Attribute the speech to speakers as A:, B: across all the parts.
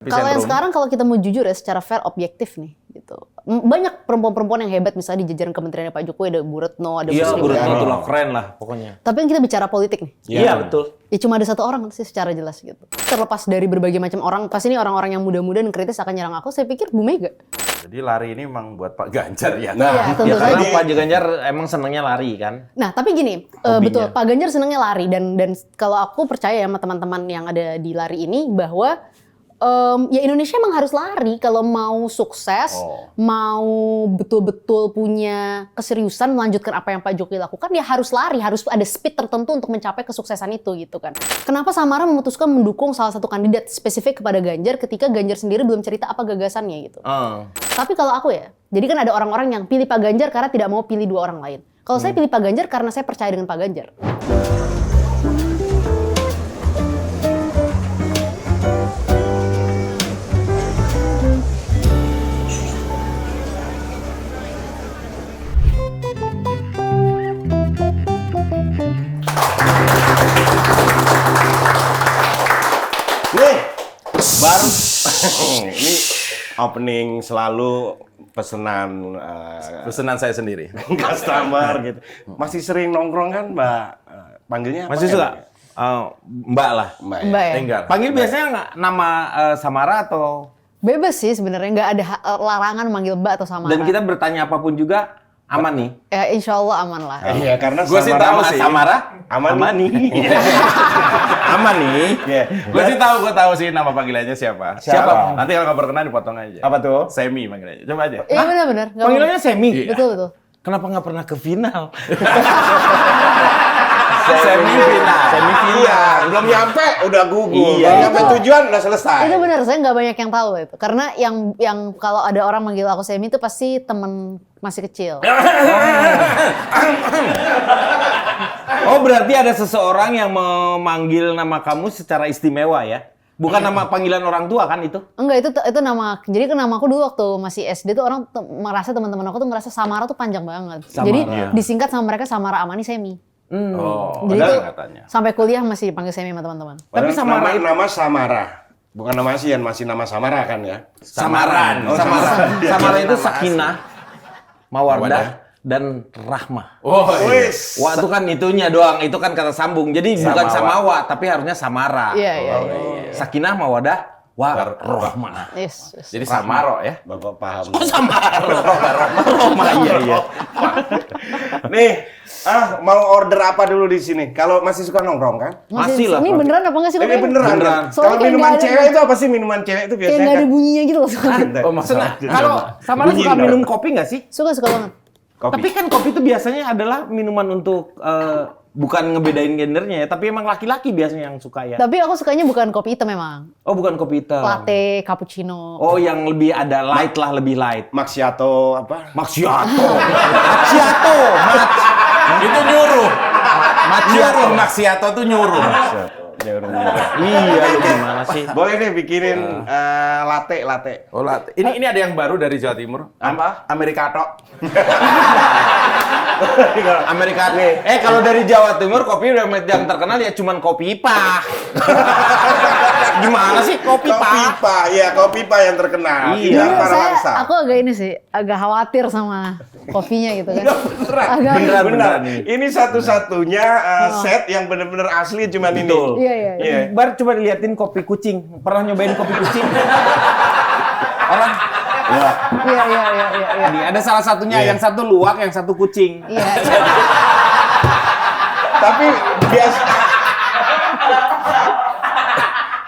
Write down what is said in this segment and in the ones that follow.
A: Kalau yang sekarang kalau kita mau jujur ya secara fair objektif nih gitu. Banyak perempuan-perempuan yang hebat misalnya di jajaran kementeriannya Pak Jokowi ada Bu Retno, ada Bu
B: Iya,
A: Sri
B: Bu Retno
A: Mulyani.
B: itu lah keren lah pokoknya.
A: Tapi kan kita bicara politik nih.
B: Iya, betul.
A: Ya cuma ada satu orang sih secara jelas gitu. Terlepas dari berbagai macam orang, pasti ini orang-orang yang muda-muda dan kritis akan nyerang aku, saya pikir Bu Mega.
C: Jadi lari ini memang buat Pak Ganjar ya.
A: Iya, tentu
B: Ya karena
A: saja.
B: Pak Ganjar emang senangnya lari kan.
A: Nah, tapi gini, betul Pak Ganjar senangnya lari dan kalau aku percaya ya sama teman-teman yang ada di lari ini bahwa ya Indonesia emang harus lari kalau mau sukses, mau betul-betul punya keseriusan melanjutkan apa yang Pak Jokowi lakukan, ya harus lari, harus ada speed tertentu untuk mencapai kesuksesan itu gitu kan. Kenapa Samara memutuskan mendukung salah satu kandidat spesifik kepada Ganjar ketika Ganjar sendiri belum cerita apa gagasannya gitu. Tapi kalau aku ya, jadi kan ada orang-orang yang pilih Pak Ganjar karena tidak mau pilih dua orang lain. Kalau saya pilih Pak Ganjar karena saya percaya dengan Pak Ganjar.
D: Nih, baru ini opening selalu pesanan
C: Pesanan saya sendiri.
D: customer gitu. Masih sering nongkrong kan, Mbak? Panggilnya apa?
B: Masih
D: ya?
B: suka? Mbak lah.
D: Mbak.
A: Mbak ya?
C: Enggak.
B: Panggil biasanya nggak nama Samara atau...
A: Bebas sih sebenarnya, nggak ada larangan manggil Mbak atau Samara.
B: Dan kita bertanya apapun juga aman nih.
A: Ya insya Allah aman lah.
D: Iya, karena
C: Gua sih
D: Samara
C: tahu
D: sama
C: sih.
B: Samara?
D: Aman
B: nih.
D: Aman nih. Iya.
C: Gue tahu sih nama panggilannya siapa.
D: Siapa?
C: Nanti kalau nggak berkenan dipotong aja.
D: Apa tuh?
C: Semi panggilannya. Coba aja.
A: Iya benar-benar. nggak
B: Panggilannya Semi?
A: apa-apa. Betul.
B: Kenapa nggak pernah ke final?
C: Semifinal.
D: Iya, belum nyampe udah gugur.
B: Iya.
D: Belum nyampe tujuan udah selesai.
A: Itu benar, saya nggak banyak yang tahu itu. Karena yang kalau ada orang manggil aku Semi itu pasti temen masih kecil.
B: Oh berarti ada seseorang yang memanggil nama kamu secara istimewa ya? Bukan nama panggilan orang tua kan itu?
A: Enggak, itu nama. Jadi kan nama aku dulu waktu masih SD tuh orang merasa teman-teman aku tuh merasa Samara tuh panjang banget.
B: Samara.
A: Jadi disingkat sama mereka Samara Amani Semi.
C: Oh,
A: Jadi
C: padahal
A: tuh
C: katanya.
A: sampai kuliah masih dipanggil Semi sama teman-teman.
D: Tapi
B: Samara
D: nama Samara. Bukan nama Asian, masih nama Samara kan ya?
B: Samaran.
D: Oh,
B: Samara.
D: Samara.
B: Samara itu
D: Nama
B: Sakinah, Mawaddah, dan Rahmah.
C: Oh, iya.
B: Wah itu kan itunya doang, itu kan kata sambung. Jadi bukan Samawa, tapi harusnya Samara.
A: Iya.
B: Sakinah, Mawaddah, Rahmah.
A: Yes.
C: Jadi Samaro ya.
D: Bapak paham.
B: Oh Samara, Rahmah, iya.
D: Nih, mau order apa dulu di sini? Kalau masih suka nongkrong kan?
B: Masih lah.
A: Ini beneran apa nggak sih?
D: Ini beneran.
B: Beneran.
D: Kan?
A: Soalnya
D: Kalau
A: kayak
D: minuman
A: nggak ada-
D: cewek itu apa sih minuman cewek itu
A: Kayak
D: biasanya?
A: nggak ada
D: kan?
A: bunyinya gitu loh. soalnya.
C: Oh, maksudnya
B: Kalau Samara suka
D: Bunyiin
B: minum
D: dong.
B: kopi nggak sih?
A: Suka banget.
D: Kopi.
B: Tapi kan kopi itu biasanya adalah minuman untuk bukan ngebedain gendernya ya, tapi emang laki-laki biasanya yang suka ya.
A: Tapi aku sukanya bukan kopi hitam memang.
B: Oh bukan kopi hitam.
A: Latte, cappuccino.
B: Oh yang lebih ada light lah, lebih light.
D: Macchiato apa?
B: Macchiato. Macchiato.
C: itu nyuruh. Nyuruh Maxiato tuh nyuruh.
B: Iya, lu gimana sih?
D: Boleh deh bikinin latte.
C: Oh, ini ada yang baru dari Jawa Timur.
D: Apa?
C: Americano.
B: Amerika. Kalau dari Jawa Timur kopi udah yang terkenal ya cuman kopi Ipah. Gimana sih kopi
D: Kopi
B: Ipah?
D: Pak, iya kopi Pak yang terkenal.
B: Iya.
D: Indra Parawangsa.
A: Saya, aku agak ini sih, agak khawatir sama kopinya gitu kan. Agak,
B: Beneran.
D: Beneran.
B: ini.
D: Ini satu-satunya set yang bener-bener asli cuman ini.
B: Betul.
A: Iya.
B: Bar coba diliatin kopi kucing. Pernah nyobain kopi kucing? Orang
A: Iya.
B: ini ada salah satunya yang satu luwak, yang satu kucing.
A: Iya.
D: Tapi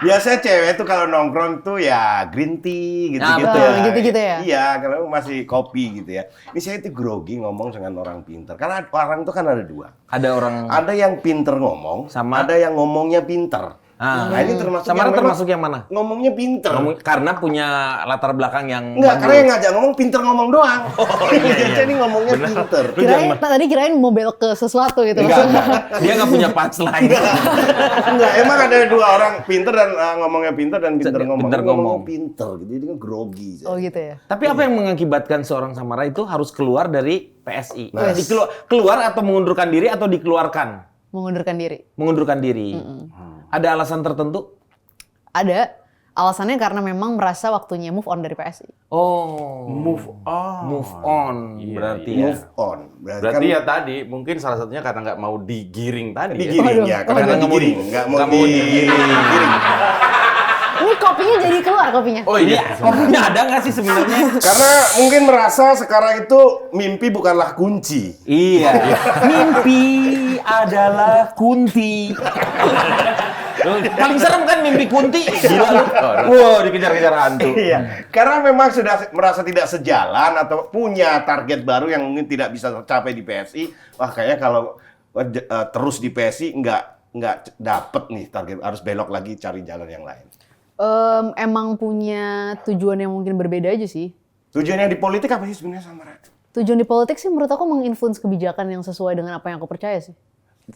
D: biasanya cewek tuh kalau nongkrong tuh ya green tea gitu-gitu
A: betul,
D: ya.
A: gitu-gitu ya.
D: Iya, kalau masih kopi gitu ya. Ini saya tuh grogi ngomong dengan orang pinter. Karena orang tuh kan ada dua.
B: Ada orang
D: Ada yang pinter ngomong,
B: Sama?
D: ada yang ngomongnya pinter.
B: Ah.
D: Nah, ini termasuk
B: Samara
D: yang memang
B: termasuk yang mana?
D: ngomongnya pinter.
B: Karena punya latar belakang yang
D: Enggak, karena yang
B: bagus.
D: ngajak ngomong pinter ngomong doang.
B: iya.
D: Jadi ngomongnya pinter.
A: Tadi kirain mau belok ke sesuatu gitu.
D: Enggak,
A: maksudnya.
B: Dia nggak punya punchline.
D: Enggak, emang ada dua orang pinter dan ngomongnya pinter dan pinter ngomong.
B: Pinter
D: Ini
B: ngomong.
D: ngomong pinter gitu. Jadi kan grogi.
A: Oh gitu ya.
B: Tapi apa yang mengakibatkan seorang Samara itu harus keluar dari PSI?
D: Nah.
B: Keluar atau mengundurkan diri atau dikeluarkan?
A: Mengundurkan diri.
B: Mengundurkan diri. Ada alasan tertentu?
A: Ada. Alasannya karena memang merasa waktunya move on dari PSI.
B: Oh,
C: Move on. Iya,
B: berarti
C: iya.
B: ya.
D: Move on.
C: Berarti ya tadi mungkin salah satunya karena nggak mau digiring tadi.
D: digiring ya, karena nggak mau digiring, nggak mau digiring.
A: Ini kopinya jadi keluar kopinya.
C: Oh
B: Ini
C: iya.
B: kopinya ada nggak sih sebenarnya?
D: Karena mungkin merasa sekarang itu mimpi bukanlah kunci.
B: Iya. Mimpi adalah kunti. Paling serem kan mimpi kunti. Gila lu. Wah, dikejar-kejar hantu.
D: Iya, karena memang sudah merasa tidak sejalan atau punya target baru yang mungkin tidak bisa tercapai di PSI. Wah, kayaknya kalau terus di PSI nggak dapet nih target, harus belok lagi cari jalan yang lain.
A: Emang punya tujuan yang mungkin berbeda aja sih.
D: Tujuannya di politik apa sih sebenarnya Samara?
A: Tujuan di politik sih menurut aku menginfluence kebijakan yang sesuai dengan apa yang aku percaya sih.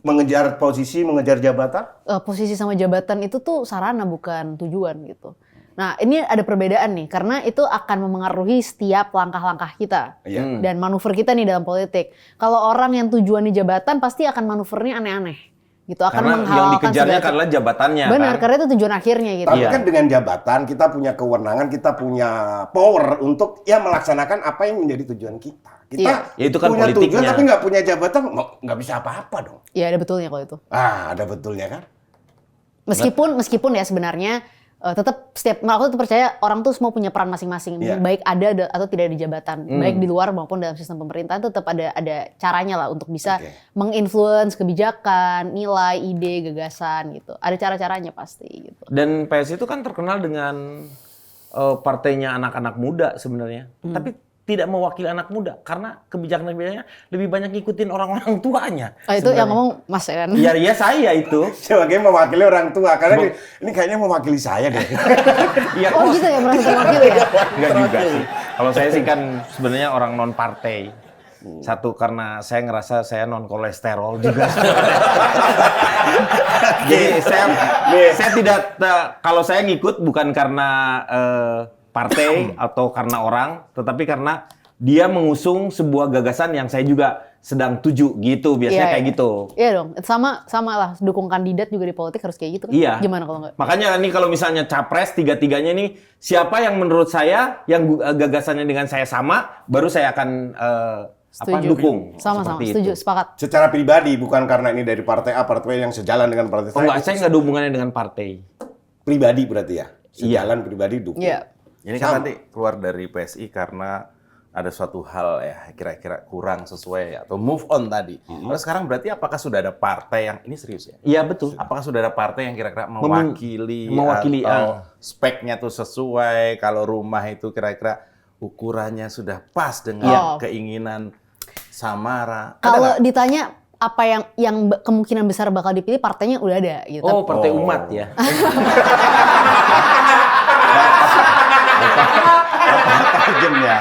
D: Mengejar posisi, mengejar jabatan?
A: Posisi sama jabatan itu tuh sarana bukan tujuan gitu. Nah ini ada perbedaan nih karena itu akan memengaruhi setiap langkah-langkah kita
D: Iya.
A: dan manuver kita nih dalam politik. Kalau orang yang tujuannya jabatan pasti akan manuvernya aneh-aneh gitu, akan
B: Karena yang
A: menghalalkan
B: dikejarnya
A: segala-
B: adalah jabatannya.
A: Benar,
B: kan?
A: karena itu tujuan akhirnya gitu.
D: Tapi
B: Iya.
D: kan dengan jabatan kita punya kewenangan, kita punya power untuk ya melaksanakan apa yang menjadi tujuan kita. Kita
A: Iya.
B: Ya, itu kan
D: punya tujuan
B: politiknya.
D: tapi nggak punya jabatan, nggak bisa apa-apa dong.
A: Ya ada betulnya kalau itu.
D: Ada betulnya kan?
A: Meskipun ya sebenarnya tetap setiap aku tuh percaya orang tuh semua punya peran masing-masing,
D: Iya.
A: baik ada atau tidak di jabatan, baik di luar maupun dalam sistem pemerintahan tetap ada caranya lah untuk bisa
D: Oke.
A: menginfluence kebijakan, nilai, ide, gagasan gitu. Ada cara-caranya pasti gitu.
B: Dan PSI itu kan terkenal dengan partainya anak-anak muda sebenarnya. Tapi tidak mewakili anak muda karena kebijakan-kebijakannya lebih banyak ngikutin orang-orang tuanya.
A: Itu yang ngomong Mas kan.
B: Iya saya itu.
D: Sebagai mewakili orang tua, karena ini kayaknya mewakili saya deh.
B: Iya.
A: Oh gitu ya merasa terwakili ya.
B: Enggak juga sih. Kalau saya sih kan sebenarnya orang non partai. Satu karena saya ngerasa saya non kolesterol juga. Jadi saya tidak kalau saya ngikut bukan karena partai atau karena orang, tetapi karena dia mengusung sebuah gagasan yang saya juga sedang tuju gitu. Biasanya
A: Iya,
B: kayak
A: iya.
B: gitu.
A: Iya dong, sama lah dukung kandidat juga di politik harus kayak gitu kan.
B: Iya.
A: Gimana kalau enggak?
B: Makanya nih kalau misalnya capres tiga-tiganya nih siapa yang menurut saya yang gagasannya dengan saya sama, baru saya akan dukung.
A: Sama-sama,
B: Seperti
A: setuju,
B: itu.
A: sepakat.
D: Secara pribadi, bukan karena ini dari partai A, partai yang sejalan dengan partai
B: Oh enggak, saya nggak ada hubungannya dengan partai.
D: Pribadi berarti ya? Sejalan pribadi dukung.
A: Iya.
C: Ini kan nanti keluar dari PSI karena ada suatu hal ya kira-kira kurang sesuai atau move on tadi. Lalu sekarang berarti apakah sudah ada partai yang ini serius ya?
B: Iya betul.
C: Apakah sudah ada partai yang kira-kira mewakili
B: mewakili,
C: atau speknya tuh sesuai, kalau rumah itu kira-kira ukurannya sudah pas dengan keinginan Samara? Ada
A: Kalau
C: nggak?
A: ditanya apa yang kemungkinan besar bakal dipilih, partainya udah ada gitu.
B: Oh, partai umat ya.
D: Tajamnya.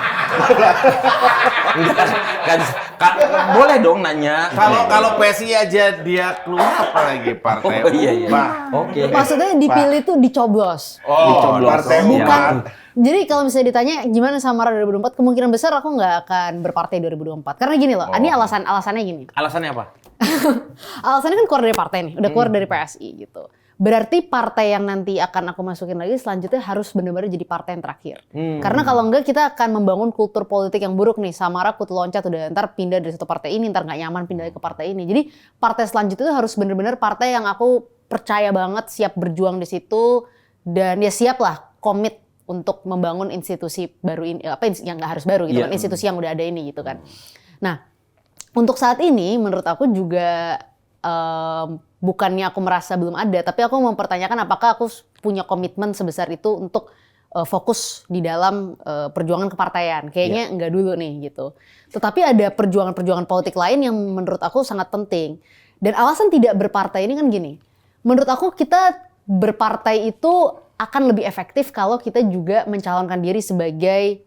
B: Boleh dong nanya.
C: Kalau PSI aja dia keluar apalagi partai
B: Oh, iya, iya.
C: umat.
B: Oke.
A: Maksudnya dipilih tuh dicoblos.
B: Dicoblos.
D: Partai
B: Oh, iya.
A: Bukan.
D: umat.
A: Jadi kalau misalnya ditanya gimana Samara 2024, kemungkinan besar aku nggak akan berpartai 2024. Karena gini loh, ini alasannya gini.
B: Alasannya apa?
A: Alasannya kan keluar dari partai nih, udah keluar dari PSI gitu. Berarti partai yang nanti akan aku masukin lagi selanjutnya harus benar-benar jadi partai yang terakhir. Karena kalau enggak kita akan membangun kultur politik yang buruk nih. Samara kutu loncat udah ntar pindah dari satu partai ini, ntar nggak nyaman pindah ke partai ini. Jadi partai selanjutnya itu harus benar-benar partai yang aku percaya banget siap berjuang di situ dan ya siap lah komit untuk membangun institusi baru ini, apa yang nggak harus baru gitu kan, institusi yang udah ada ini gitu kan. Nah, untuk saat ini menurut aku juga bukannya aku merasa belum ada, tapi aku mempertanyakan apakah aku punya komitmen sebesar itu untuk fokus di dalam perjuangan kepartaian. Kayaknya enggak dulu nih gitu. Tetapi ada perjuangan-perjuangan politik lain yang menurut aku sangat penting. Dan alasan tidak berpartai ini kan gini. Menurut aku kita berpartai itu akan lebih efektif kalau kita juga mencalonkan diri sebagai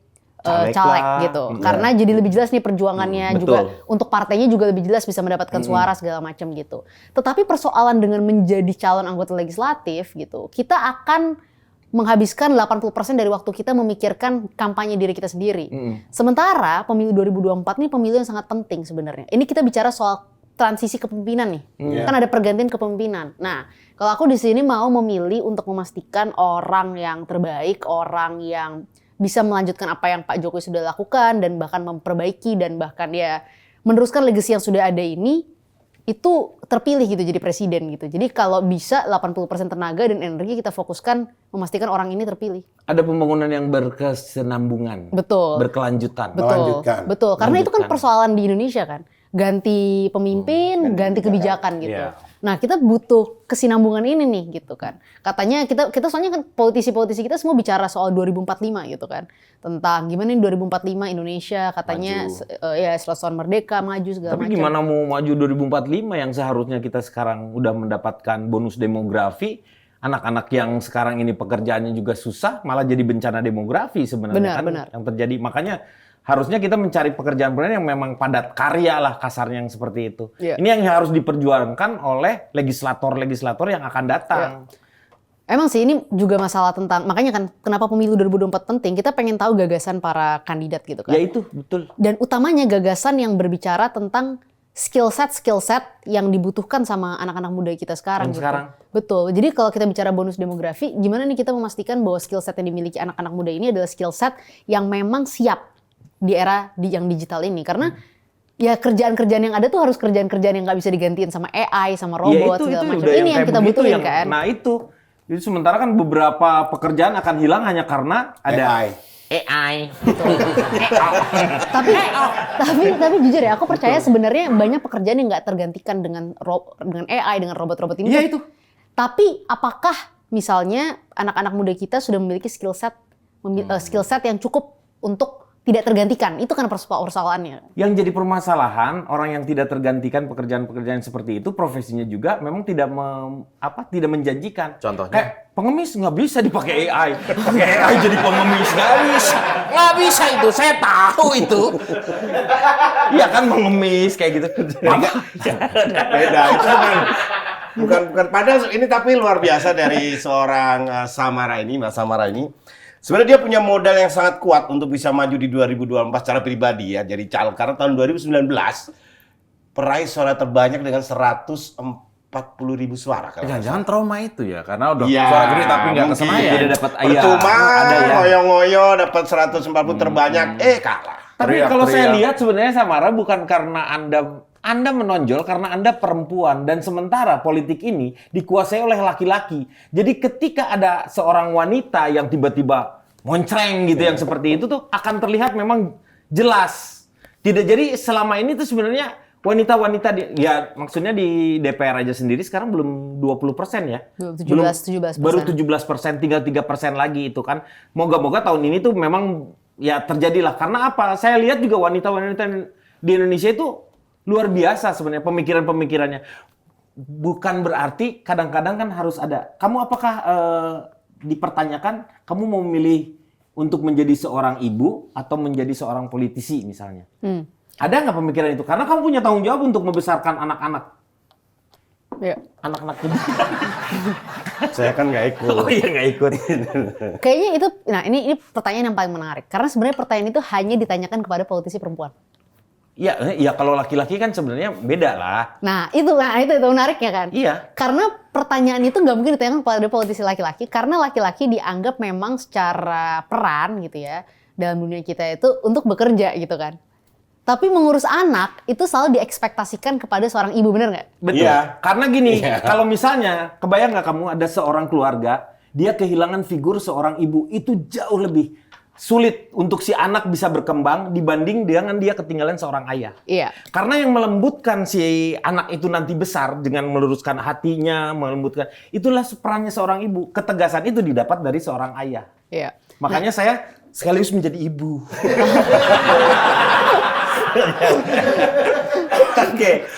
A: caleg gitu. Karena jadi lebih jelas nih perjuangannya juga untuk partainya juga lebih jelas bisa mendapatkan suara segala macam gitu. Tetapi persoalan dengan menjadi calon anggota legislatif gitu, kita akan menghabiskan 80% dari waktu kita memikirkan kampanye diri kita sendiri. Sementara pemilu 2024 ini pemilu yang sangat penting sebenarnya. Ini kita bicara soal transisi kepemimpinan nih. Kan ada pergantian kepemimpinan. Nah, kalau aku di sini mau memilih untuk memastikan orang yang terbaik, orang yang bisa melanjutkan apa yang Pak Jokowi sudah lakukan dan bahkan memperbaiki dan bahkan ya meneruskan legacy yang sudah ada ini itu terpilih gitu jadi presiden gitu. Jadi kalau bisa 80% tenaga dan energi kita fokuskan memastikan orang ini terpilih.
B: Ada pembangunan yang berkesinambungan.
A: Betul.
B: Berkelanjutan.
D: Melanjutkan.
A: Betul. Karena itu kan
B: Melanjutkan.
A: persoalan di Indonesia kan. Ganti pemimpin, ganti kebijakan gitu.
C: Iya.
A: Nah, kita butuh kesinambungan ini nih gitu kan. Katanya kita soalnya kan politisi-politisi kita semua bicara soal 2045 gitu kan. Tentang gimana nih 2045 Indonesia katanya ya 100 tahun merdeka, maju segala macam.
B: Tapi gimana mau maju 2045 yang seharusnya kita sekarang udah mendapatkan bonus demografi, anak-anak yang sekarang ini pekerjaannya juga susah, malah jadi bencana demografi sebenarnya
A: Benar.
B: yang terjadi. Makanya harusnya kita mencari pekerjaan-pekerjaan yang memang padat karya lah kasarnya yang seperti itu.
A: Iya.
B: Ini yang harus diperjuangkan oleh legislator-legislator yang akan datang.
A: Emang sih ini juga masalah tentang, makanya kan kenapa pemilu 2024 penting, kita pengen tahu gagasan para kandidat gitu kan.
B: Ya itu, betul.
A: Dan utamanya gagasan yang berbicara tentang skill set yang dibutuhkan sama anak-anak muda kita sekarang.
B: Yang sekarang.
A: Betul. Jadi kalau kita bicara bonus demografi, gimana nih kita memastikan bahwa skill set yang dimiliki anak-anak muda ini adalah skill set yang memang siap di era yang digital ini. Karena ya kerjaan-kerjaan yang ada tuh harus kerjaan-kerjaan yang nggak bisa digantiin sama AI, sama robot, segala macam.
B: udah
A: Ini yang kita
B: begitu
A: butuhin kan.
B: Nah itu. Jadi sementara kan beberapa pekerjaan akan hilang hanya karena ada AI.
A: Tapi jujur ya, aku percaya sebenarnya banyak pekerjaan yang nggak tergantikan dengan AI, dengan robot-robot ini.
B: Iya itu.
A: Tapi apakah misalnya anak-anak muda kita sudah memiliki skill set yang cukup untuk tidak tergantikan? Itu kan persoalannya.
B: Yang jadi permasalahan orang yang tidak tergantikan pekerjaan-pekerjaan seperti itu profesinya juga memang tidak tidak menjanjikan.
C: Contohnya?
B: Kayak pengemis nggak bisa dipakai AI. Pakai AI jadi pengemis nggak bisa itu. Saya tahu itu. Iya kan pengemis kayak gitu.
D: Beda itu bukan padahal ini tapi luar biasa dari seorang Mas Samara ini. Sebenarnya dia punya modal yang sangat kuat untuk bisa maju di 2024 secara pribadi ya, jadi caleg. Karena tahun 2019 peraih suara terbanyak dengan 140.000 suara.
C: Jangan-jangan trauma itu ya, karena udah suara gede tapi nggak ke Senayan.
B: Tidak dapat
D: Percuma,
B: ada ya.
D: ngoyo-ngoyo dapat 140 terbanyak, kalah.
B: Tapi
C: Teriak-teriak.
B: kalau saya lihat sebenarnya Samara bukan karena Anda menonjol karena Anda perempuan dan sementara politik ini dikuasai oleh laki-laki. Jadi ketika ada seorang wanita yang tiba-tiba moncreng gitu yang seperti itu tuh akan terlihat memang jelas. Jadi selama ini tuh sebenarnya wanita-wanita ya maksudnya di DPR aja sendiri sekarang belum 20% ya.
A: 17%.
B: Baru 17%, tinggal 3% lagi itu kan. Moga-moga tahun ini tuh memang ya terjadilah. Karena apa? Saya lihat juga wanita-wanita di Indonesia itu luar biasa sebenarnya pemikiran-pemikirannya. Bukan berarti kadang-kadang kan harus ada. Kamu apakah dipertanyakan kamu mau memilih untuk menjadi seorang ibu atau menjadi seorang politisi misalnya? Ada nggak pemikiran itu? Karena kamu punya tanggung jawab untuk membesarkan anak-anak.
A: Ya.
B: Anak-anak itu.
D: Saya kan nggak ikut.
B: Oh iya nggak ikut.
A: Kayaknya itu, nah ini pertanyaan yang paling menarik. Karena sebenarnya pertanyaan itu hanya ditanyakan kepada politisi perempuan.
B: Ya kalau laki-laki kan sebenarnya beda lah.
A: Nah itu menariknya kan.
B: Iya.
A: Karena pertanyaan itu nggak mungkin ditanyakan kepada politisi laki-laki. Karena laki-laki dianggap memang secara peran gitu ya. Dalam dunia kita itu untuk bekerja gitu kan. Tapi mengurus anak itu selalu diekspektasikan kepada seorang ibu, bener nggak?
B: Betul.
D: Iya.
B: Karena gini, kalau misalnya, kebayang nggak kamu ada seorang keluarga, dia kehilangan figur seorang ibu, itu jauh lebih sulit untuk si anak bisa berkembang dibanding dengan dia ketinggalan seorang ayah.
A: Iya.
B: Karena yang melembutkan si anak itu nanti besar dengan meluruskan hatinya, melembutkan, itulah perannya seorang ibu. Ketegasan itu didapat dari seorang ayah.
A: Iya.
B: Makanya saya sekaligus menjadi ibu.
D: Oke.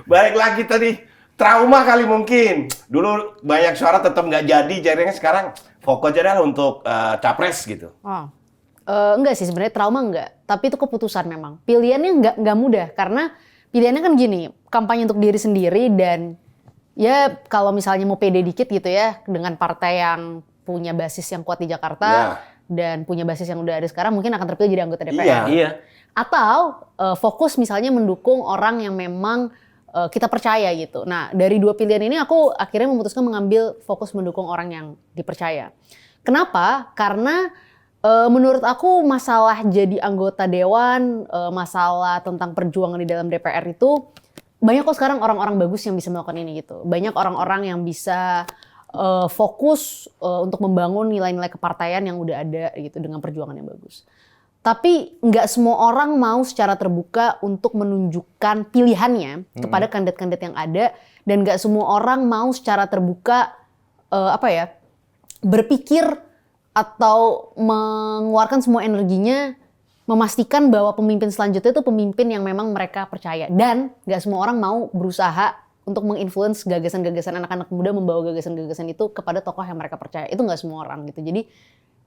D: Baik lagi tadi. Trauma kali mungkin. Dulu banyak suara tetap nggak jadi. Jadinya sekarang fokus aja lah untuk capres gitu.
A: Oh. Enggak sih sebenarnya trauma enggak. Tapi itu keputusan memang. Pilihannya enggak mudah. Karena pilihannya kan gini. Kampanye untuk diri sendiri dan ya kalau misalnya mau pede dikit gitu ya. Dengan partai yang punya basis yang kuat di Jakarta. dan punya basis yang udah ada sekarang mungkin akan terpilih jadi anggota DPR.
B: Iya.
A: Atau fokus misalnya mendukung orang yang memang kita percaya gitu. Nah, dari dua pilihan ini aku akhirnya memutuskan mengambil fokus mendukung orang yang dipercaya. Kenapa? Karena menurut aku masalah jadi anggota dewan, masalah tentang perjuangan di dalam DPR itu banyak kok sekarang orang-orang bagus yang bisa melakukan ini gitu. Banyak orang-orang yang bisa fokus untuk membangun nilai-nilai kepartaian yang udah ada gitu dengan perjuangan yang bagus. Tapi nggak semua orang mau secara terbuka untuk menunjukkan pilihannya kepada kandidat-kandidat yang ada, dan nggak semua orang mau secara terbuka berpikir atau mengeluarkan semua energinya memastikan bahwa pemimpin selanjutnya itu pemimpin yang memang mereka percaya, dan nggak semua orang mau berusaha untuk menginfluence gagasan-gagasan anak-anak muda membawa gagasan-gagasan itu kepada tokoh yang mereka percaya. Itu nggak semua orang gitu. Jadi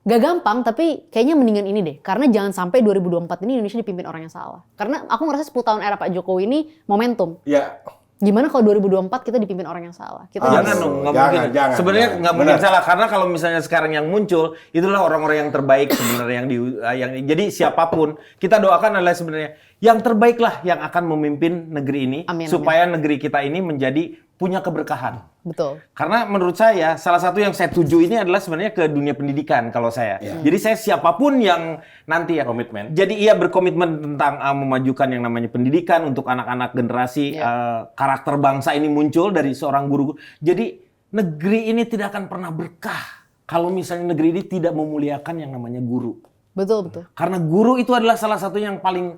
A: gak gampang, tapi kayaknya mendingan ini deh. Karena jangan sampai 2024 ini Indonesia dipimpin orang yang salah. Karena aku ngerasa 10 tahun era Pak Jokowi ini momentum.
D: Ya.
A: Gimana kalau 2024 kita dipimpin orang yang salah? Kita
B: Jangan dong, nggak mungkin. Sebenarnya nggak mungkin salah, karena kalau misalnya sekarang yang muncul itulah orang-orang yang terbaik sebenarnya yang jadi siapapun kita doakan adalah sebenarnya yang terbaik lah yang akan memimpin negeri ini, supaya negeri kita ini menjadi punya keberkahan.
A: Betul.
B: Karena menurut saya salah satu yang saya tuju ini adalah sebenarnya ke dunia pendidikan kalau saya. Jadi saya siapapun yang nanti
C: komitmen.
B: Jadi ia berkomitmen tentang memajukan yang namanya pendidikan untuk anak-anak generasi karakter bangsa ini muncul dari seorang guru. Jadi negeri ini tidak akan pernah berkah kalau misalnya negeri ini tidak memuliakan yang namanya guru.
A: Betul, betul.
B: Karena guru itu adalah salah satu yang paling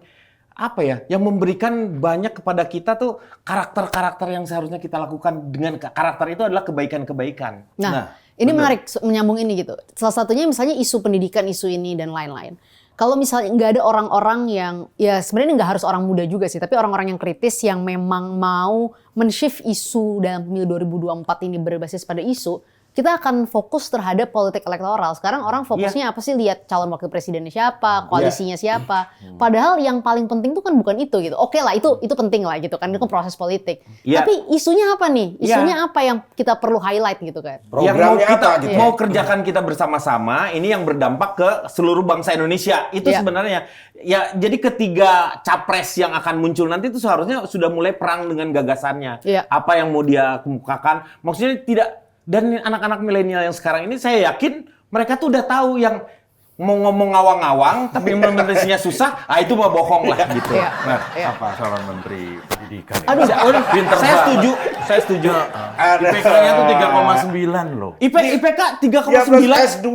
B: yang memberikan banyak kepada kita tuh karakter-karakter yang seharusnya kita lakukan. Dengan karakter itu adalah kebaikan-kebaikan.
A: Nah ini menarik menyambung ini gitu. Salah satunya misalnya isu pendidikan, isu ini dan lain-lain. Kalau misalnya nggak ada orang-orang yang, ya sebenarnya nggak harus orang muda juga sih, tapi orang-orang yang kritis yang memang mau men-shift isu dalam pemilu 2024 ini berbasis pada isu, kita akan fokus terhadap politik elektoral. Sekarang orang fokusnya apa sih? Lihat calon wakil presidennya siapa, koalisinya siapa. Padahal yang paling penting tuh kan bukan itu gitu. Oke lah, itu penting lah gitu kan, itu kan proses politik. Tapi isunya apa nih? Isunya apa yang kita perlu highlight gitu kan?
B: Programnya mau kerjakan kita bersama-sama, ini yang berdampak ke seluruh bangsa Indonesia. Itu sebenarnya ya, jadi ketiga capres yang akan muncul nanti itu seharusnya sudah mulai perang dengan gagasannya. Apa yang mau dia kemukakan? Maksudnya tidak. Dan anak-anak milenial yang sekarang ini saya yakin mereka tuh udah tahu yang mau ngomong ngawang-ngawang tapi implementasinya susah, itu mah bohong lah gitu.
C: Apa calon menteri pendidikan?
B: Pinter saya setuju.
C: IPK-nya tuh 3,9 loh.
B: IPK 3,9.
D: S2.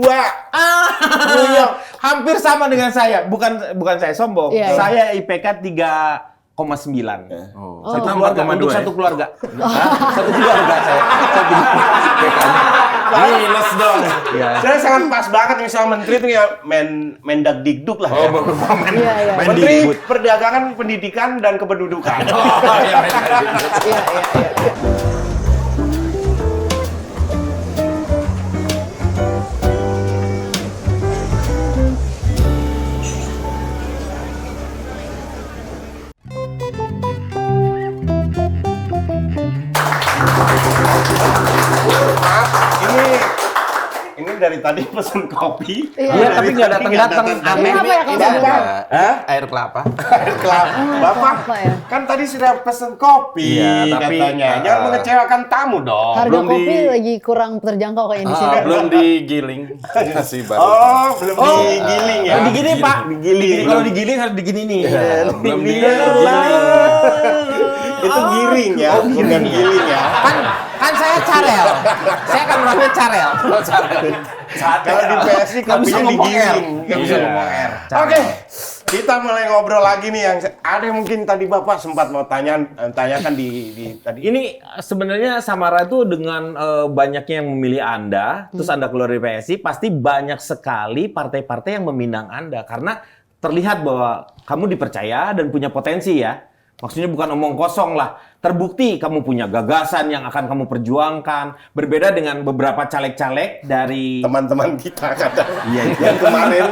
B: Hampir sama dengan saya. Bukan saya sombong. Saya IPK 3,9. Satu keluarga, untuk satu keluarga. Satu keluarga saya.
D: Minus dong. Saya sangat pas banget nih sama menteri itu ya, Mendagdikduk lah. Menteri Perdagangan, Pendidikan dan Kependudukan. Ini dari tadi pesen kopi.
B: Tapi nggak datang-datang.
A: Aneh. Apa ya kalau
C: Bapak? Air kelapa.
D: Air kelapa. Bapak kan tadi sudah pesen kopi
C: tapi
D: katanya. Jangan mengecewakan tamu dong.
A: Harga kopi lagi kurang terjangkau kayaknya di sini.
C: Belum digiling. Masih baru.
D: Belum digiling ya.
B: Digiling, Pak. Digiling. Kalau digiling harus digini nih.
C: Belum digiling.
D: Itu giring ya, bukan giling ya.
B: Kan saya carel. Saya kan orangnya carel.
D: Kalau di PSI kopinya digiling. Nggak bisa ngomong R. Oke, kita mulai ngobrol lagi nih. Yang ada yang mungkin tadi Bapak sempat mau tanyakan di tadi.
B: Ini sebenarnya Samara itu dengan banyaknya yang memilih Anda, terus Anda keluar dari PSI, pasti banyak sekali partai-partai yang meminang Anda. Karena terlihat bahwa kamu dipercaya dan punya potensi ya. Maksudnya bukan omong kosong lah. Terbukti kamu punya gagasan yang akan kamu perjuangkan. Berbeda dengan beberapa caleg-caleg dari
D: teman-teman kita kadang. Yang kemarin.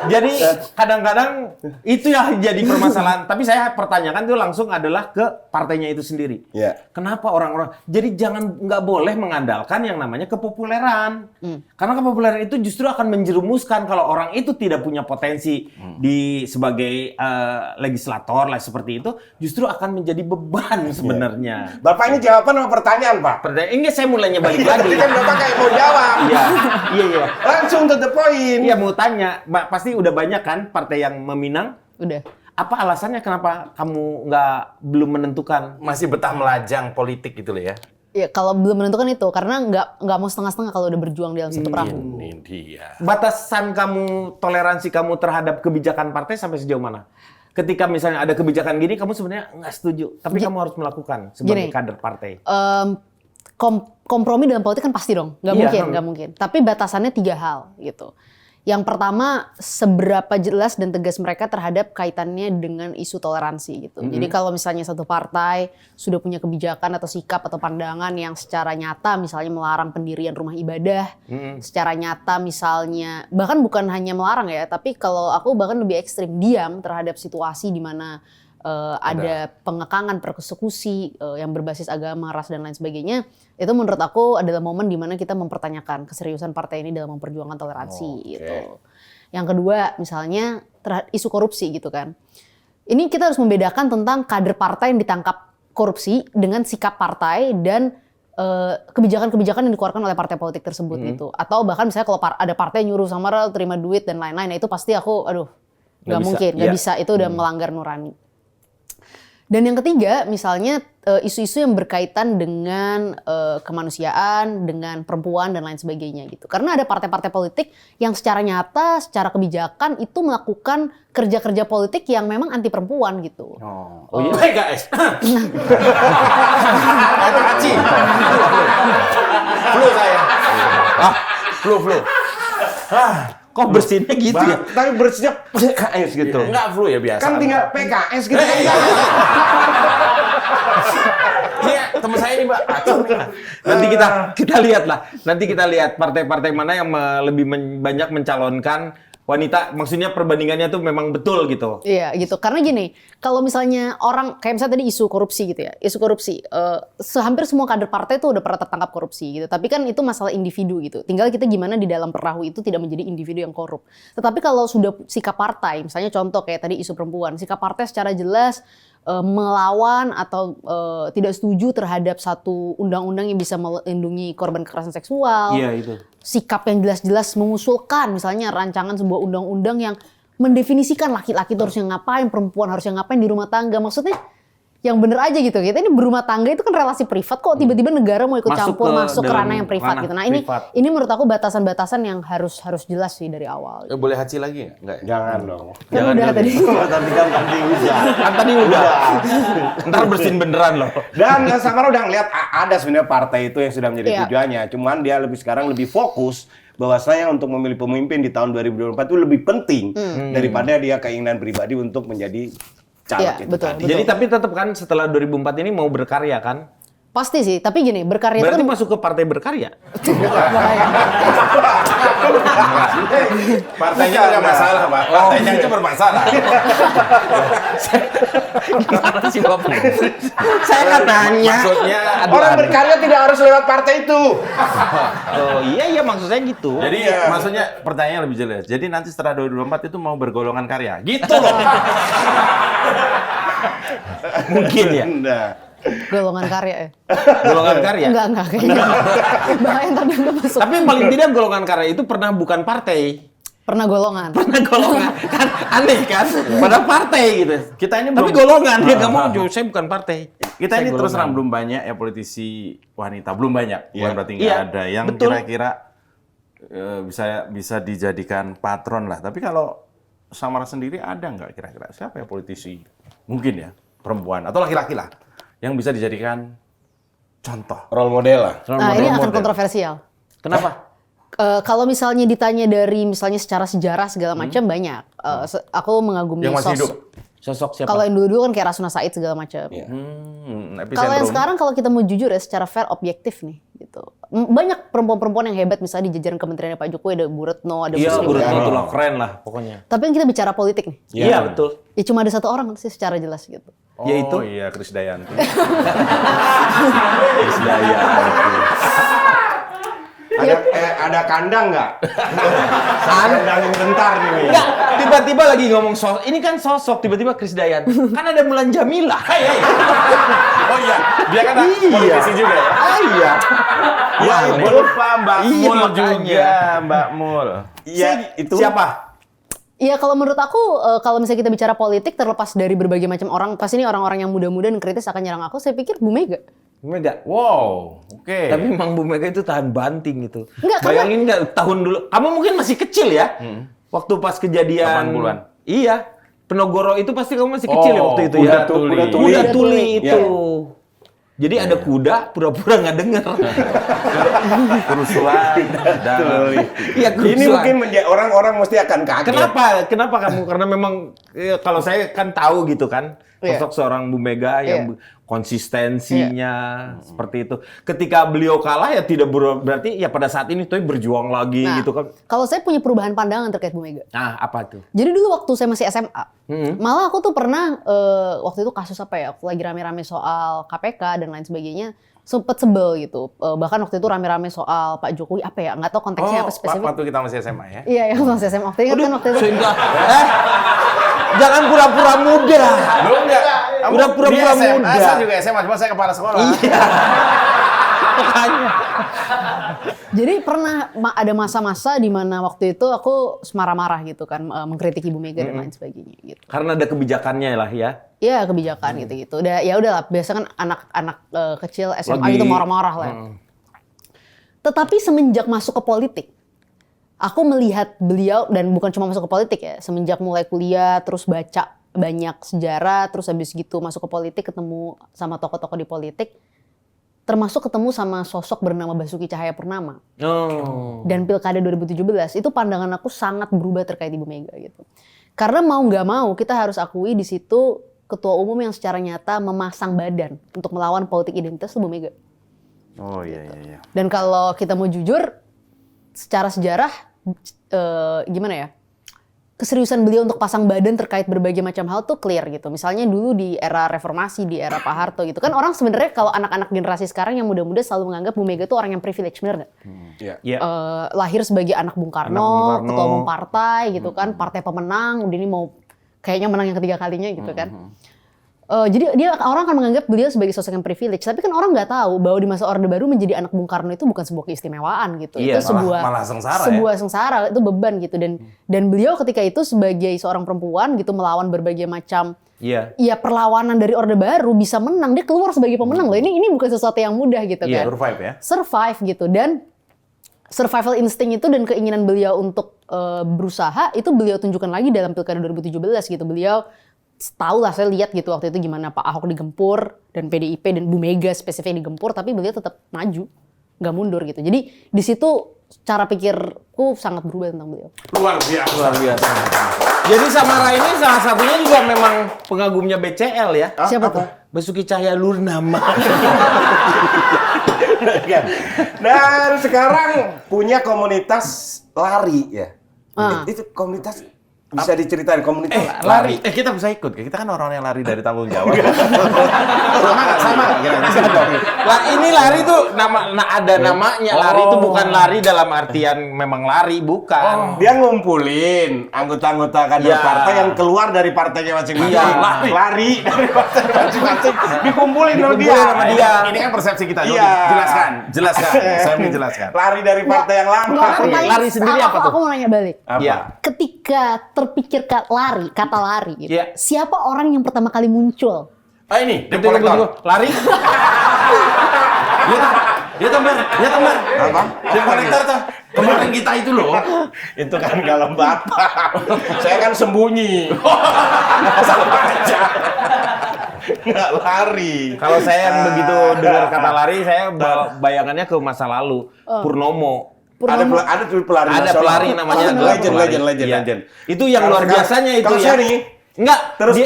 B: Jadi kadang-kadang itu yang jadi permasalahan. Tapi saya pertanyakan itu langsung adalah ke partainya itu sendiri.
D: Iya.
B: Kenapa orang-orang? Jadi nggak boleh mengandalkan yang namanya kepopuleran. Karena kepopuleran itu justru akan menjerumuskan kalau orang itu tidak punya potensi di sebagai legislator lah seperti itu, justru akan menjadi beban sebenarnya.
D: Bapak ini jawaban sama pertanyaan, Pak.
B: Ini saya mulainya balik lagi.
D: Tadi kan Bapak kayak mau jawab.
B: Iya.
D: Langsung to the point.
B: Iya mau tanya, pasti udah banyak kan partai yang meminang.
A: Udah.
B: Apa alasannya kenapa kamu belum menentukan?
C: Masih betah melajang politik gitu loh ya.
A: Ya kalau belum menentukan itu karena nggak mau setengah-setengah kalau udah berjuang dalam satu perahu.
C: Ini dia.
B: Batasan kamu, toleransi kamu terhadap kebijakan partai sampai sejauh mana? Ketika misalnya ada kebijakan gini, kamu sebenarnya nggak setuju, tapi kamu harus melakukan sebagai kader partai.
A: Kompromi dalam politik kan pasti dong, nggak
B: Iya,
A: nggak mungkin. Tapi batasannya 3 hal gitu. Yang pertama, seberapa jelas dan tegas mereka terhadap kaitannya dengan isu toleransi gitu. Jadi kalau misalnya satu partai sudah punya kebijakan atau sikap atau pandangan yang secara nyata misalnya melarang pendirian rumah ibadah, secara nyata misalnya, bahkan bukan hanya melarang ya, tapi kalau aku bahkan lebih ekstrim, diam terhadap situasi di mana ada pengekangan, persekusi yang berbasis agama, ras dan lain sebagainya, itu menurut aku adalah momen di mana kita mempertanyakan keseriusan partai ini dalam memperjuangkan toleransi gitu. Yang kedua, misalnya isu korupsi gitu kan. Ini kita harus membedakan tentang kader partai yang ditangkap korupsi dengan sikap partai dan kebijakan-kebijakan yang dikeluarkan oleh partai politik tersebut gitu. Atau bahkan misalnya kalau ada partai nyuruh samara terima duit dan lain-lain, nah itu pasti aku nggak mungkin, nggak bisa, itu udah melanggar nurani. Dan yang ketiga, misalnya isu-isu yang berkaitan dengan kemanusiaan, dengan perempuan dan lain sebagainya gitu. Karena ada partai-partai politik yang secara nyata, secara kebijakan itu melakukan kerja-kerja politik yang memang anti perempuan gitu.
C: Oh iya, PKS. Haji. Flu saya. Flu.
B: Kok bersihnya gitu ya?
D: Tapi bersihnya PKS gitu.
C: Enggak flu ya biasa.
D: Kan tinggal PKS gitu.
C: Iya, teman saya ini, Mbak.
B: Nanti kita lihat lah. Nanti kita lihat partai-partai mana yang lebih banyak mencalonkan wanita. Maksudnya perbandingannya tuh memang betul gitu.
A: Iya gitu. Karena gini, kalau misalnya orang kayak misalnya tadi isu korupsi gitu ya, isu korupsi, hampir semua kader partai tuh udah pernah tertangkap korupsi gitu. Tapi kan itu masalah individu gitu. Tinggal kita gimana di dalam perahu itu tidak menjadi individu yang korup. Tetapi kalau sudah sikap partai, misalnya contoh kayak tadi isu perempuan, sikap partai secara jelas melawan atau tidak setuju terhadap satu undang-undang yang bisa melindungi korban kekerasan seksual.
B: Iya itu.
A: Sikap yang jelas-jelas mengusulkan misalnya rancangan sebuah undang-undang yang mendefinisikan laki-laki itu harusnya ngapain, perempuan harusnya ngapain di rumah tangga. Maksudnya yang bener aja gitu. Kita ini berumah tangga itu kan relasi privat, kok tiba-tiba negara mau ikut campur masuk ke ranah yang privat gitu. Nah ini menurut aku batasan-batasan yang harus jelas sih dari awal.
C: Boleh haji lagi nggak?
D: Jangan dong.
A: Kan udah tadi.
B: Tadi udah. Ntar bersin beneran loh.
D: Dan Samara udah ngeliat ada sebenarnya partai itu yang sudah menjadi tujuannya. Cuman dia sekarang lebih fokus bahwasanya untuk memilih pemimpin di tahun 2024 itu lebih penting daripada dia keinginan pribadi untuk menjadi caleg itu
A: betul,
D: tadi.
B: Jadi tapi tetap kan setelah 2004 ini mau berkarya kan?
A: Pasti sih, tapi gini, berkarya
B: Berarti
A: itu kan
B: masuk ke partai berkarya?
C: Partainya nggak masalah, Pak. Partainya aja bermasalah.
B: Gimana sih Bapak? Saya kan nanya.
C: Maksudnya,
D: Orang berkarya tidak harus lewat partai itu.
B: Oh iya maksud saya gitu.
C: jadi maksudnya pertanyaannya lebih jelas. Jadi nanti setelah 2024 itu mau bergolongan karya. Gitu loh.
B: Mungkin ya.
D: Nah.
A: golongan karya ya.
B: Golongan karya.
A: Enggak kayaknya. Bahaya ntar dia nggak masuk.
B: Tapi yang paling tidak golongan karya itu pernah bukan partai.
A: Pernah golongan.
B: Pernah golongan. Kan aneh kan? Padahal partai gitu.
C: Kita ini
B: Tapi
C: belum-
B: golongan dia nggak mau. Saya bukan partai.
C: Kita
B: Saya
C: ini terus
B: golongan.
C: terang belum banyak ya politisi wanita, belum banyak. Bukan berarti nggak
B: Iya,
C: ada yang
B: betul.
C: kira-kira bisa dijadikan patron lah. Tapi kalau Samara sendiri ada nggak kira-kira siapa ya politisi? Mungkin ya perempuan atau laki-laki lah yang bisa dijadikan contoh.
D: Role model lah.
A: Nah ini akan
C: model.
A: kontroversial.
B: Kenapa?
A: Kalau misalnya ditanya dari misalnya secara sejarah segala macam banyak. Aku mengagumi
C: Yang masih hidup?
B: Sosok siapa?
A: Kalau yang dulu-dulu kan kayak Rasuna Said segala macam.
D: Iya.
A: Kalau yang sekarang kalau kita mau jujur ya secara fair objektif nih gitu. Banyak perempuan-perempuan yang hebat misalnya di jajaran kementerian Pak Jokowi ada Bu Retno, ada Bu
B: Iya,
A: Sri
B: Bu Retno
A: Mulyani.
B: itu lah keren lah pokoknya.
A: Tapi yang kita bicara politik nih.
B: Iya, betul.
A: Ya cuma ada satu orang sih secara jelas gitu.
C: Oh,
B: Yaitu?
C: iya, Krisdayanti.
D: Ada kandang nggak? Kandangin bentar nih.
B: Enggak, tiba-tiba lagi ngomong sosok. Ini kan sosok, tiba-tiba Krisdayanti. Kan ada Mulan Jamila.
C: Oh iya, dia kan politisi juga ya?
B: Iya.
C: Ya, lupa Mbak
B: Iya,
C: Mul
B: makanya.
C: juga, Mbak Mul.
D: Iya, itu.
B: Siapa?
A: Iya kalau menurut aku kalau misalnya kita bicara politik terlepas dari berbagai macam orang, pasti ini orang-orang yang muda-muda dan kritis akan nyerang aku. Saya pikir Bu Mega.
B: Bu Mega.
C: Wow, oke.
B: Tapi memang Bu Mega itu tahan banting gitu.
A: Enggak,
B: Bayangin nggak tahun dulu. Kamu mungkin masih kecil ya. Waktu pas kejadian
C: 80-an.
B: Iya. Penogoro itu pasti kamu masih kecil ya
C: Oh,
B: waktu itu
C: kuda
B: ya.
C: tuli.
B: Kuda tuli itu.
D: Iya.
B: Jadi ada kuda pura-pura nggak dengar.
C: Kerusuhan dan
B: Iya,
D: Ini
B: kerusuhan.
D: mungkin orang-orang mesti akan kaget.
B: Kenapa kamu? Karena memang kalau saya kan tahu gitu kan
A: Iya.
B: sosok seorang Bu Mega yang
A: Iya.
B: konsistensinya seperti itu. Ketika beliau kalah ya tidak berarti ya pada saat ini tuh berjuang lagi
A: Nah,
B: gitu kan.
A: kalau saya punya perubahan pandangan terkait Bu Mega.
B: Nah, apa tuh?
A: Jadi dulu waktu saya masih SMA, malah aku tuh pernah waktu itu kasus apa ya, aku lagi rame-rame soal KPK dan lain sebagainya, sempet sebel gitu. Bahkan waktu itu rame-rame soal Pak Jokowi apa ya, nggak tahu konteksnya apa spesifik.
C: waktu kita masih SMA ya?
A: Iya, yang masih SMA. Waktu itu kan waktu itu.
B: Sehingga jangan pura-pura muda.
C: Lu enggak?
B: Udah pura-pura
C: Dia SMA,
B: muda.
C: Saya juga SMA, cuma saya kepala sekolah.
B: Iya. Makanya.
A: Jadi pernah ada masa-masa di mana waktu itu aku marah-marah gitu kan, mengkritik Ibu Mega dan lain sebagainya gitu.
B: Karena ada kebijakannya lah ya.
A: Iya kebijakan gitu-gitu. Ya udahlah, biasa kan anak-anak kecil SMA
B: Lagi-
A: gitu marah-marah lah. Tetapi semenjak masuk ke politik, aku melihat beliau dan bukan cuma masuk ke politik ya, semenjak mulai kuliah terus baca banyak sejarah, terus habis gitu masuk ke politik ketemu sama tokoh-tokoh di politik, termasuk ketemu sama sosok bernama Basuki Cahayapurnama.
B: Oh.
A: Dan Pilkada 2017 itu pandangan aku sangat berubah terkait Ibu Mega gitu. Karena mau nggak mau kita harus akui di situ ketua umum yang secara nyata memasang badan untuk melawan politik identitas itu Bu Mega.
C: Oh iya.
A: Dan kalau kita mau jujur, secara sejarah gimana ya? Keseriusan beliau untuk pasang badan terkait berbagai macam hal tuh clear gitu. Misalnya dulu di era reformasi, di era Pak Harto gitu kan, orang sebenarnya kalau anak-anak generasi sekarang yang muda-muda selalu menganggap Bu Mega tuh orang yang privilege, bener nggak?
B: Iya.
A: Lahir sebagai anak Bung Karno, ketua umum partai gitu kan, partai pemenang, udah ini mau kayaknya menang yang ketiga kalinya gitu kan. Jadi orang akan menganggap beliau sebagai sosok yang privilege, tapi kan orang nggak tahu bahwa di masa Orde Baru menjadi anak Bung Karno itu bukan sebuah keistimewaan gitu.
B: Iya,
A: Itu
C: malah sengsara
A: sebuah sengsara, itu beban gitu. Dan beliau ketika itu sebagai seorang perempuan gitu melawan berbagai macam
B: Iya.
A: ya perlawanan dari Orde Baru bisa menang, dia keluar sebagai pemenang loh. Ini bukan sesuatu yang mudah gitu
B: Iya,
A: kan.
C: Survive ya?
A: Survive gitu, dan survival instinct itu dan keinginan beliau untuk berusaha itu beliau tunjukkan lagi dalam Pilkada 2017 gitu. Beliau tahu lah, saya lihat gitu waktu itu gimana Pak Ahok digempur dan PDIP dan Bu Mega spesifik digempur, tapi beliau tetap maju, nggak mundur gitu. Jadi di situ cara pikirku sangat berubah tentang beliau.
C: Luar biasa.
B: Luar biasa. Jadi Samara ini salah satunya juga memang pengagumnya BCL ya.
A: Siapa tuh?
B: Basuki Cahayapurnama.
D: Dan sekarang punya komunitas lari ya. Itu komunitas bisa diceritain komunitas
C: Lari. Kita bisa ikut. Kita kan orang yang lari dari tanggung jawab. Sama nggak? Kira-kira.
B: Lah ini lari tuh ada namanya. Lari itu bukan lari dalam artian memang lari, bukan.
D: Dia ngumpulin anggota-anggota kader
B: Iya.
D: partai yang keluar dari partainya masing-masing.
B: Iya.
D: Lari dari partai masing-masing. Dikumpulin sama dia.
B: Dikumpulin sama dia.
C: Ini kan persepsi kita.
D: Iya.
C: Jelaskan. Saya mau jelaskan.
D: Lari dari partai yang lama.
A: Pertanyaan-
B: Lari sendiri apa tuh?
A: Aku mau nanya balik.
B: Iya.
A: Ketika terpikir kata lari gitu,
B: Iya.
A: siapa orang yang pertama kali muncul?
C: Ini, debt
B: Tunggu,
C: collector.
B: tunggu. Lari.
C: Dia teman.
D: Apa?
C: Debt collector tuh. Kemarin kita itu loh.
D: Itu kan kalau bapak. Saya kan sembunyi. Sama aja. Nggak lari.
B: Kalau saya begitu dengar kata lari, saya bayangannya ke masa lalu. Purnomo.
D: Ada pelari
B: Ada
D: nasional.
B: pelari namanya adalah pelari. Iya.
D: legend.
B: Itu yang luar biasanya itu
D: Kalau
B: ya.
D: saya nih,
B: Enggak,
D: Terus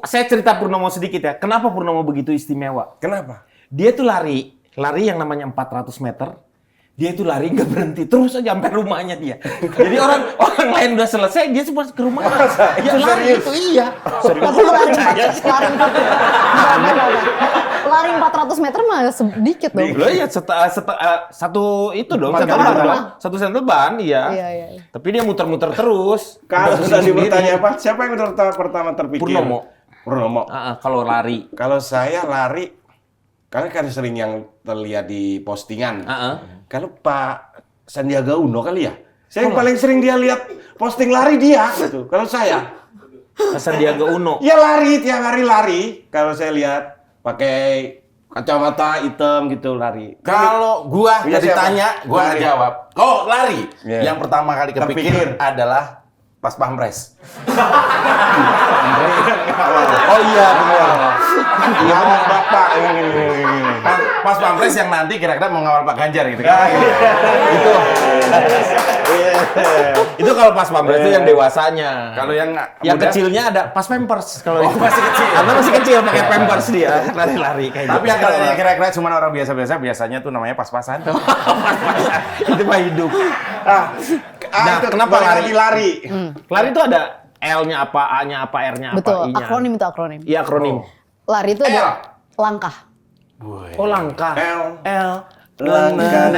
B: saya cerita Purnomo sedikit ya. Kenapa Purnomo begitu istimewa?
D: kenapa?
B: Dia tuh lari yang namanya 400 meter. Dia itu lari nggak berhenti terus aja sampai rumahnya dia. Jadi orang lain udah selesai, dia cuma ke rumah. Ya lari itu iya.
A: Tapi lari 400 meter mah sedikit dong.
B: Loh ya satu itu dong, satu sendal ban, iya.
A: Iya.
B: Tapi dia muter-muter terus.
D: Kalau
B: Udah
D: sudah
B: sendiri.
D: bertanya apa? Siapa yang pertama terpikir? Purnomo.
B: Kalau lari.
D: Kalau saya lari, karena kan sering yang terlihat di postingan. Kalau Pak Sandiaga Uno kali ya. Saya yang paling sering dia lihat posting lari dia gitu. Kalau saya.
B: Pak Sandiaga Uno.
D: Ya lari, tiap hari lari. Kalau saya lihat pakai kacamata hitam gitu lari.
C: Kalau gua
D: Iya,
C: jadi
D: siapa?
C: tanya, gua nggak
D: Lari.
C: jawab. Oh, lari.
D: Iya.
C: Yang pertama kali kepikir
D: Terpikir.
C: adalah Pas Pampres.
B: Oh iya benar.
D: Iya Bapak.
C: Pas Pampres yang nanti kira-kira mau ngawal Pak Ganjar gitu kan.
B: Itu kalau pas pampres itu yang dewasanya.
C: Kalau yang muda,
B: kecilnya ada pas pampers kalau itu.
C: masih kecil.
B: Karena masih kecil pakai pampers dia, lari-lari kayak
C: tapi
B: gitu.
C: yang kira-kira cuma orang biasa-biasa biasanya tuh namanya pas-pasan.
B: Itu mah hidup.
D: Nah,
B: kenapa lari?
D: Lari.
B: Lari itu ada L-nya apa, A-nya apa, R-nya apa,
A: Betul,
B: I-nya.
A: akronim itu akronim.
B: Iya, akronim.
A: Lari itu ada langkah.
B: Oh, langkah.
D: L.
B: Langkah.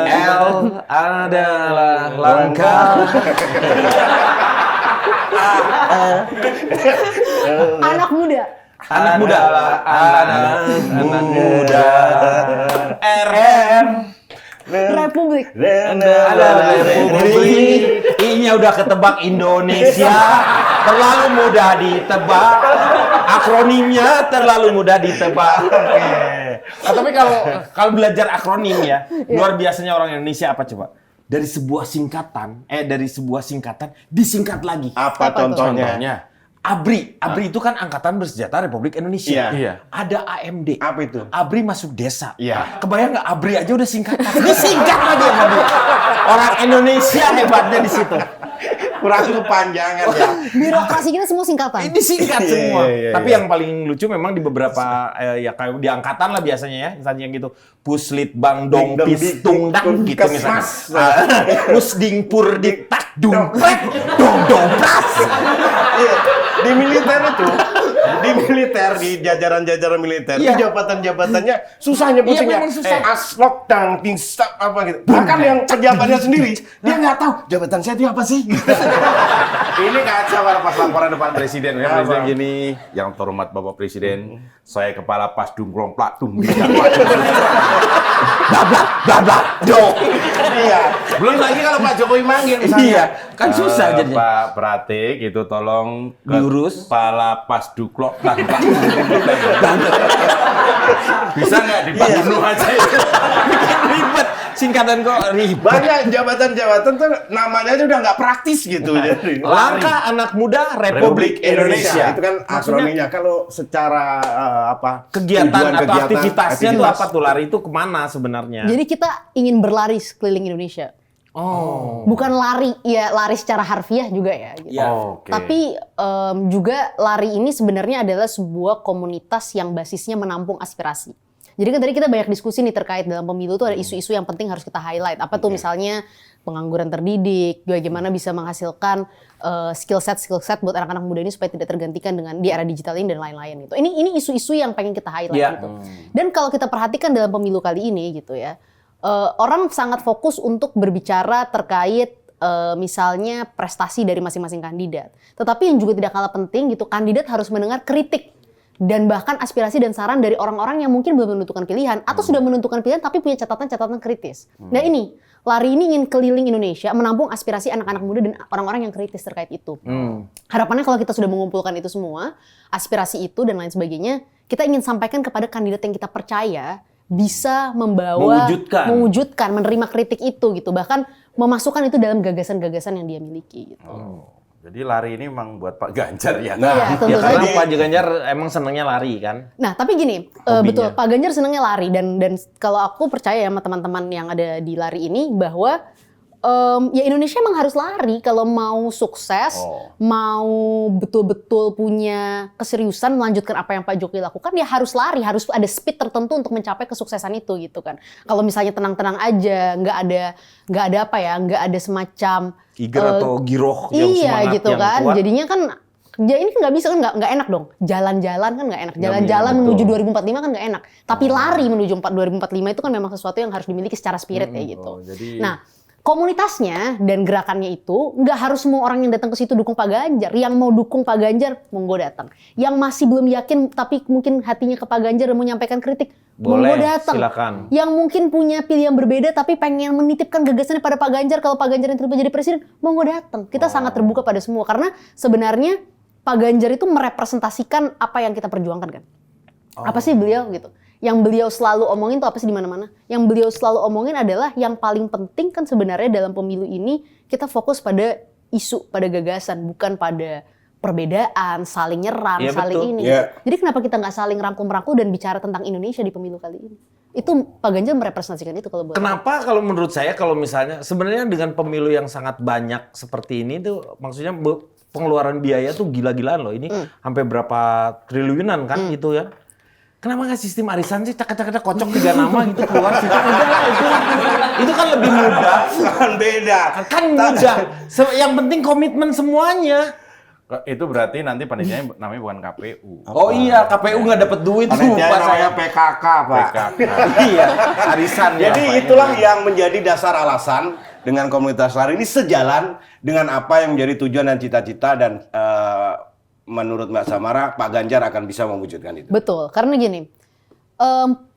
B: L adalah langkah.
A: Anak muda.
B: Anak muda. Anak muda. RM.
A: Republik.
B: Adalah Republik. I-nya udah ketebak Indonesia. Terlalu mudah ditebak. Akronimnya terlalu mudah ditebak. Tapi kalau belajar akronim ya, luar biasanya orang Indonesia apa coba? Dari sebuah singkatan disingkat lagi.
D: Apa contohnya?
B: ABRI itu kan Angkatan Bersenjata Republik Indonesia.
C: Iya.
B: Ada AMD.
D: Apa itu?
B: ABRI masuk desa.
D: Iya.
B: Kebayang nggak ABRI aja udah singkatan? Disingkat lagi sama dia. Orang Indonesia hebatnya di situ.
D: Kurang kepanjangan ya.
A: Birokrasi kita semua singkatan.
B: Ini singkat semua.
D: Iya.
B: Tapi yang paling lucu memang di beberapa ya kayak di angkatan lah biasanya ya, misalnya yang gitu. Puslit Bang Dong
D: Ding, dong,
B: Pistung
D: di-
B: gitu misalnya.
D: Kesmas.
B: Pusding Pur Diktak Dumprek Dong Pras.
D: Iya. Di militer, di jajaran-jajaran militer,
B: Iya.
D: itu jabatan-jabatannya susah nyebutnya.
B: Iya, memang susah.
D: Aslok, tang, pingsap, apa gitu. Bahkan yang pejabatnya sendiri, dia nggak tahu jabatan saya itu apa sih.
C: Ini kacau kalau pas laporan depan presiden ya,
D: Apa?
C: presiden gini, yang terhormat Bapak Presiden, saya kepala pas dumplong platung.
B: Blablak dong.
D: Iya.
C: Belum lagi kalau Pak Jokowi manggil misalnya.
B: Iya, kan susah jadinya.
C: Pak Pratik itu tolong ke
B: Diurus.
C: kepala pas duklok bisa nggak dibunuh aja itu?
B: Ribet. Singkatan kok ribet.
D: Banyak jabatan-jabatan tuh namanya aja udah nggak praktis gitu. Jadi.
B: Langkah anak muda Republik Indonesia.
D: Itu kan akronimnya. Kalau secara
B: Kegiatan
D: tujuan
B: atau
D: kegiatan,
B: aktivitasnya tuh
D: aktivitas.
B: apa tuh lari itu kemana sebenarnya?
A: Jadi kita ingin berlari sekeliling Indonesia.
B: Oh.
A: Bukan lari, ya lari secara harfiah juga ya. Gitu.
B: Ya.
C: Oke.
A: Tapi juga lari ini sebenarnya adalah sebuah komunitas yang basisnya menampung aspirasi. Jadi kan tadi kita banyak diskusi nih terkait dalam pemilu tuh ada isu-isu yang penting harus kita highlight. Apa tuh misalnya pengangguran terdidik, bagaimana bisa menghasilkan skill set buat anak-anak muda ini supaya tidak tergantikan dengan di era digital ini dan lain-lain gitu. Ini isu-isu yang pengen kita highlight gitu. Dan kalau kita perhatikan dalam pemilu kali ini gitu ya, orang sangat fokus untuk berbicara terkait misalnya prestasi dari masing-masing kandidat. Tetapi yang juga tidak kalah penting gitu, kandidat harus mendengar kritik dan bahkan aspirasi dan saran dari orang-orang yang mungkin belum menentukan pilihan atau sudah menentukan pilihan tapi punya catatan-catatan kritis. Nah ini, lari ini ingin keliling Indonesia menampung aspirasi anak-anak muda dan orang-orang yang kritis terkait itu. Harapannya kalau kita sudah mengumpulkan itu semua, aspirasi itu dan lain sebagainya, kita ingin sampaikan kepada kandidat yang kita percaya bisa membawa, mewujudkan, menerima kritik itu gitu. Bahkan memasukkan itu dalam gagasan-gagasan yang dia miliki gitu.
C: Jadi lari ini memang buat Pak Ganjar ya.
A: Iya, tentu
B: Karena
A: saja.
B: Pak Ganjar emang senangnya lari kan.
A: Nah, tapi gini, betul Pak Ganjar senangnya lari dan kalau aku percaya ya sama teman-teman yang ada di lari ini bahwa ya Indonesia emang harus lari kalau mau sukses, mau betul-betul punya keseriusan melanjutkan apa yang Pak Jokowi lakukan, ya harus lari, harus ada speed tertentu untuk mencapai kesuksesan itu gitu kan. Kalau misalnya tenang-tenang aja, nggak ada apa ya, nggak ada semacam
B: Iger atau giroh yang
A: iya
B: semangat
A: gitu
B: yang
A: kan,
B: kuat.
A: jadinya kan ya ini kan nggak bisa kan, nggak enak dong. Jalan-jalan kan nggak enak. Jalan-jalan menuju 2045 kan nggak enak. Tapi lari menuju 2045 itu kan memang sesuatu yang harus dimiliki secara spirit ya gitu. Nah, komunitasnya dan gerakannya itu nggak harus semua orang yang datang ke situ dukung Pak Ganjar. Yang mau dukung Pak Ganjar monggo datang. Yang masih belum yakin tapi mungkin hatinya ke Pak Ganjar dan mau menyampaikan kritik monggo datang.
B: Silakan.
A: Yang mungkin punya pilihan berbeda tapi pengen menitipkan gagasannya pada Pak Ganjar kalau Pak Ganjar yang terpilih jadi presiden monggo datang. Kita sangat terbuka pada semua karena sebenarnya Pak Ganjar itu merepresentasikan apa yang kita perjuangkan kan. Apa sih beliau gitu. Yang beliau selalu omongin tuh apa sih di mana-mana? Yang beliau selalu omongin adalah yang paling penting kan sebenarnya dalam pemilu ini kita fokus pada isu, pada gagasan, bukan pada perbedaan, saling nyerang, saling
B: betul.
A: ini. Jadi kenapa kita nggak saling rangkul-merangkul dan bicara tentang Indonesia di pemilu kali ini? Itu Pak Ganjar merepresentasikan itu kalau buat
B: Kenapa kalau menurut saya kalau misalnya sebenarnya dengan pemilu yang sangat banyak seperti ini tuh maksudnya pengeluaran biaya tuh gila-gilaan loh. Ini sampai berapa triliunan kan itu ya. Kenapa nggak sistem arisan sih? Cak-cak kocok 3 nama gitu keluar situ. Itu kan lebih mudah.
D: Kan beda.
B: Kan mudah. Yang penting komitmen semuanya.
C: Itu berarti nanti panitianya namanya bukan KPU.
B: Oh iya, KPU nggak dapat duit tuh
D: Panitia
B: pas saya
D: namanya PKK, Pak.
B: iya, arisan ya.
D: Jadi itulah yang menjadi dasar alasan dengan komunitas lari ini sejalan dengan apa yang menjadi tujuan dan cita-cita dan menurut Mbak Samara, Pak Ganjar akan bisa mewujudkan itu.
A: Betul, karena gini,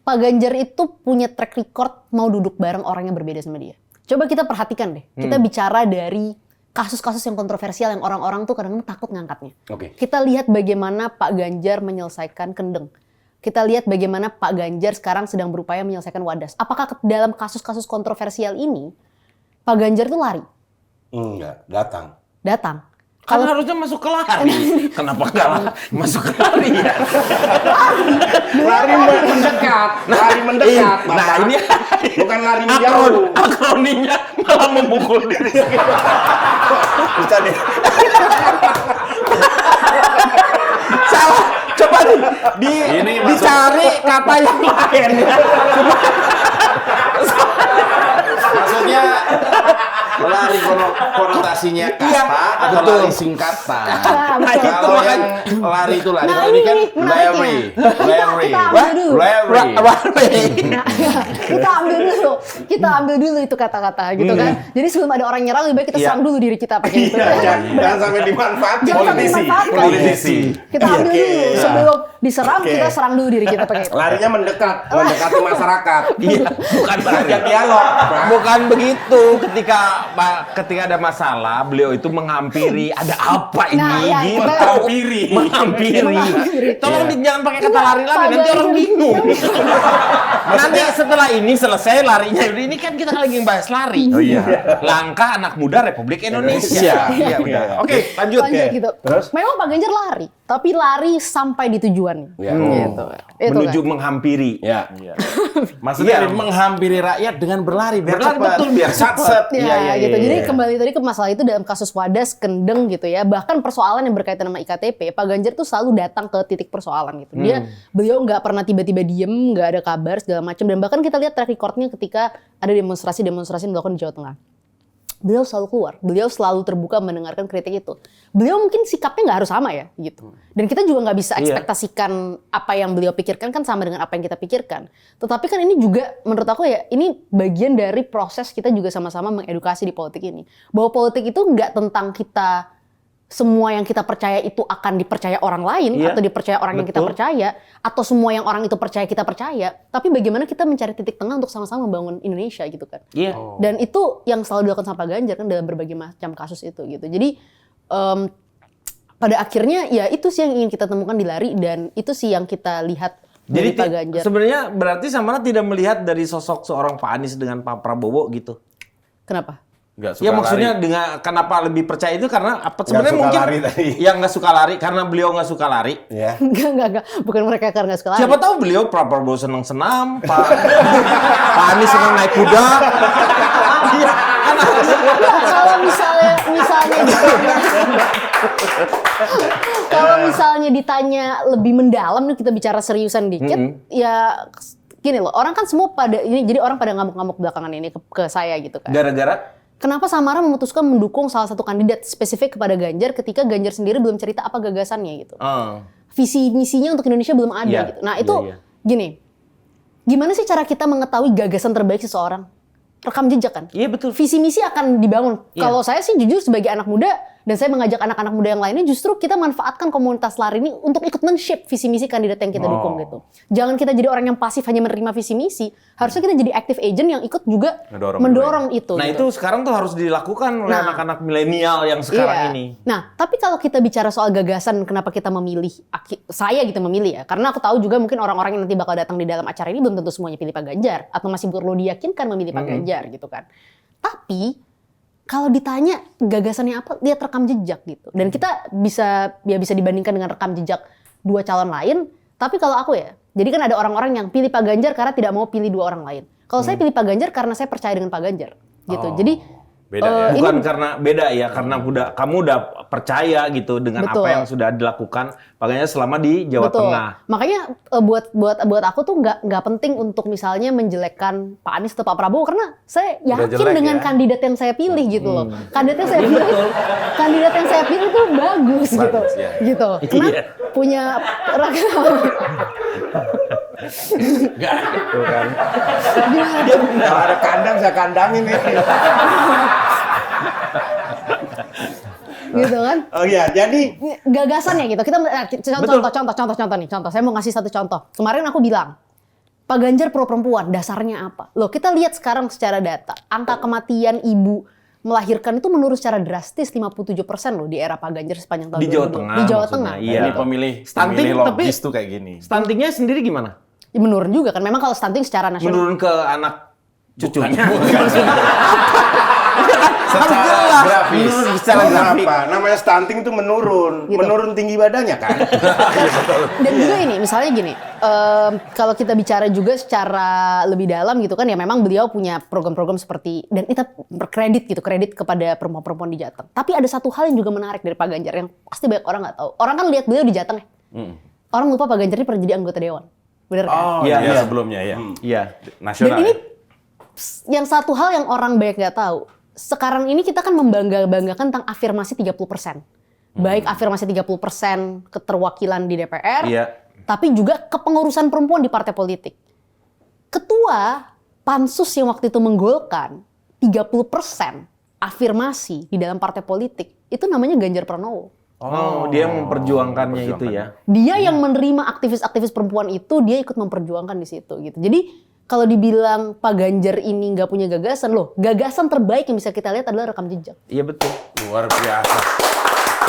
A: Pak Ganjar itu punya track record mau duduk bareng orang yang berbeda sama dia. Coba kita perhatikan deh, kita bicara dari kasus-kasus yang kontroversial yang orang-orang tuh kadang-kadang takut ngangkatnya. Kita lihat bagaimana Pak Ganjar menyelesaikan Kendeng. Kita lihat bagaimana Pak Ganjar sekarang sedang berupaya menyelesaikan Wadas. Apakah dalam kasus-kasus kontroversial ini, Pak Ganjar tuh lari?
D: Enggak, datang.
B: Kan harusnya masuk ke lari. Kenapa nggak masuk ke lari ya?
D: Lari mendekat. Lari mendekat, Bapak.
B: Nah ini
D: bukan lari menjauh.
B: akronimnya malah memukul diri.
D: Bisa deh.
B: Salah. Coba dicari kata yang lain ya.
C: Maksudnya lari konotasinya kata atau lari singkatan. Kalau yang lari itu lari, kalau ini kan lari.
A: Kita ambil dulu itu kata-kata gitu kan. Jadi sebelum ada orang nyerang lebih baik kita serang dulu diri kita pakai itu.
D: Jangan sampai dimanfaatkan.
B: Politisi.
A: Kita ambil dulu sebelum diserang kita serang dulu diri kita pakai itu.
D: Larinya mendekati masyarakat.
B: Iya, bukan
D: Ajak dialog.
B: Bukan begitu. Ketika ada masalah, beliau itu menghampiri. Ada apa ini?
A: Nah, ya,
B: gitu.
A: Menghampiri.
B: Tolong jangan pakai kata lari lagi. Nanti orang bingung. Nanti setelah ini selesai larinya. Ini kan kita lagi bahas lari.
C: Oh iya.
B: Langkah anak muda Republik Indonesia. Iya, udah. Oke, lanjut.
A: Gitu.
D: Terus?
A: Memang Pak Ganjar lari, tapi lari sampai di tujuan. Gitu.
B: Menuju
A: Kan.
B: menghampiri.
C: Ya. Maksudnya
B: Iya.
C: menghampiri rakyat dengan berlari biar
B: Berlari,
C: cepat.
B: betul, biar cepat.
A: Ya, gitu. Jadi kembali tadi ke masalah itu dalam kasus Wadas, Kendeng gitu ya. Bahkan persoalan yang berkaitan sama IKTP, Pak Ganjar tuh selalu datang ke titik persoalan gitu. Beliau nggak pernah tiba-tiba diem, nggak ada kabar segala macam. Dan bahkan kita lihat track recordnya ketika ada demonstrasi yang dilakukan di Jawa Tengah. Beliau selalu keluar, beliau selalu terbuka mendengarkan kritik itu. Beliau mungkin sikapnya nggak harus sama ya, gitu. Dan kita juga nggak bisa ekspektasikan apa yang beliau pikirkan kan sama dengan apa yang kita pikirkan. Tetapi kan ini juga menurut aku ya, ini bagian dari proses kita juga sama-sama mengedukasi di politik ini. Bahwa politik itu nggak tentang kita semua yang kita percaya itu akan dipercaya orang lain atau dipercaya orang yang kita percaya atau semua yang orang itu percaya kita percaya, tapi bagaimana kita mencari titik tengah untuk sama-sama membangun Indonesia gitu kan. Dan itu yang selalu dilakukan sama Pak Ganjar kan dalam berbagai macam kasus itu gitu. Jadi pada akhirnya ya itu sih yang ingin kita temukan di lari dan itu sih yang kita lihat dari Pak Ganjar.
B: Sebenarnya berarti Samara tidak melihat dari sosok seorang Pak Anies dengan Pak Prabowo gitu.
A: Kenapa?
C: Nggak suka
B: Ya maksudnya
C: lari.
B: dengan kenapa lebih percaya itu karena apa sebenarnya
D: suka
B: mungkin
D: lari tadi.
B: yang nggak suka lari karena beliau nggak suka lari.
D: Ya.
A: Enggak. Bukan mereka karena nggak suka lari.
B: Siapa tahu beliau Pak Prabowo senang senam, Pak Anies senang naik kuda.
A: Kalau misalnya ditanya lebih mendalam nih, kita bicara seriusan dikit, ya gini loh, orang kan semua pada ini, jadi orang pada ngamuk-ngamuk belakangan ini ke saya gitu kan.
B: Gara-gara
A: Kenapa Samara memutuskan mendukung salah satu kandidat spesifik kepada Ganjar ketika Ganjar sendiri belum cerita apa gagasannya gitu. Visi misinya untuk Indonesia belum ada gitu. Nah itu gini, gimana sih cara kita mengetahui gagasan terbaik seseorang? Rekam jejak kan?
B: Iya betul.
A: Visi misi akan dibangun. Kalau saya sih jujur sebagai anak muda, dan saya mengajak anak-anak muda yang lainnya, justru kita manfaatkan komunitas lari ini untuk ikut men-shape visi misi kandidat yang kita dukung gitu. Jangan kita jadi orang yang pasif hanya menerima visi misi. Harusnya kita jadi active agent yang ikut juga mendorong itu.
B: Nah
A: gitu.
B: itu sekarang tuh harus dilakukan oleh anak-anak milenial yang sekarang ini.
A: Nah tapi kalau kita bicara soal gagasan, kenapa kita memilih, saya gitu memilih ya, karena aku tahu juga mungkin orang-orang yang nanti bakal datang di dalam acara ini belum tentu semuanya pilih Pak Ganjar, atau masih perlu diyakinkan memilih Pak Ganjar gitu kan. Tapi kalau ditanya gagasannya apa, lihat rekam jejak gitu. Dan kita bisa dibandingkan dengan rekam jejak dua calon lain. Tapi kalau aku ya, jadi kan ada orang-orang yang pilih Pak Ganjar karena tidak mau pilih dua orang lain. Kalau saya pilih Pak Ganjar karena saya percaya dengan Pak Ganjar gitu. Jadi
C: beda ya.
B: Bukan karena beda ya, karena kamu udah percaya gitu dengan apa yang sudah dilakukan Pak Ganjar selama di Jawa Tengah.
A: Makanya buat aku tuh nggak penting untuk misalnya menjelekkan Pak Anies atau Pak Prabowo, karena saya yakin dengan kandidat yang saya pilih gitu loh. Kandidat yang saya pilih tuh bagus gitu. Gitu. Karena punya
B: Enggak gitu kan.
D: Kalau ada kandang saya kandangin nih.
A: Gitu kan?
D: Oh iya, jadi
A: gagasannya gitu. Kita contoh nih. Contoh. Saya mau ngasih satu contoh. Kemarin aku bilang, Pak Ganjar pro perempuan, dasarnya apa? Loh, kita lihat sekarang secara data, angka kematian ibu melahirkan itu menurun secara drastis 57% loh di era Pak Ganjar sepanjang tahun 2020.
B: Di Jawa Tengah.
A: Di Jawa Tengah.
B: Iya.
C: Ini pemilih logis tuh kayak gini.
B: Stuntingnya sendiri gimana?
A: Ya, menurun juga kan. Memang kalau stunting secara nasional.
B: Menurun ke anak cucunya.
D: secara grafis.
B: Secara grafik.
D: Apa? Namanya stunting itu menurun.
A: Gitu.
D: Menurun tinggi badannya kan.
A: Dan juga ini, misalnya gini, kalau kita bicara juga secara lebih dalam gitu kan, ya memang beliau punya program-program seperti, dan kita berkredit gitu, kredit kepada perempuan-perempuan di Jateng. Tapi ada satu hal yang juga menarik dari Pak Ganjar yang pasti banyak orang nggak tahu. Orang kan lihat beliau di Jateng ya. Orang lupa Pak Ganjar ini pernah jadi anggota dewan. Bener kan?
C: Oh iya, sebelumnya ya.
B: Iya.
C: Nasional.
A: Dan ini yang satu hal yang orang banyak nggak tahu. Sekarang ini kita kan membanggakan tentang afirmasi 30%. Baik afirmasi 30% keterwakilan di DPR, tapi juga kepengurusan perempuan di partai politik. Ketua Pansus yang waktu itu menggolkan 30% afirmasi di dalam partai politik, itu namanya Ganjar Pranowo.
B: Oh, dia memperjuangkannya itu ya.
A: Dia yang menerima aktivis-aktivis perempuan itu, dia ikut memperjuangkan di situ gitu. Jadi kalau dibilang Pak Ganjar ini nggak punya gagasan, loh, gagasan terbaik yang bisa kita lihat adalah rekam jejak.
B: Iya betul.
C: Luar biasa.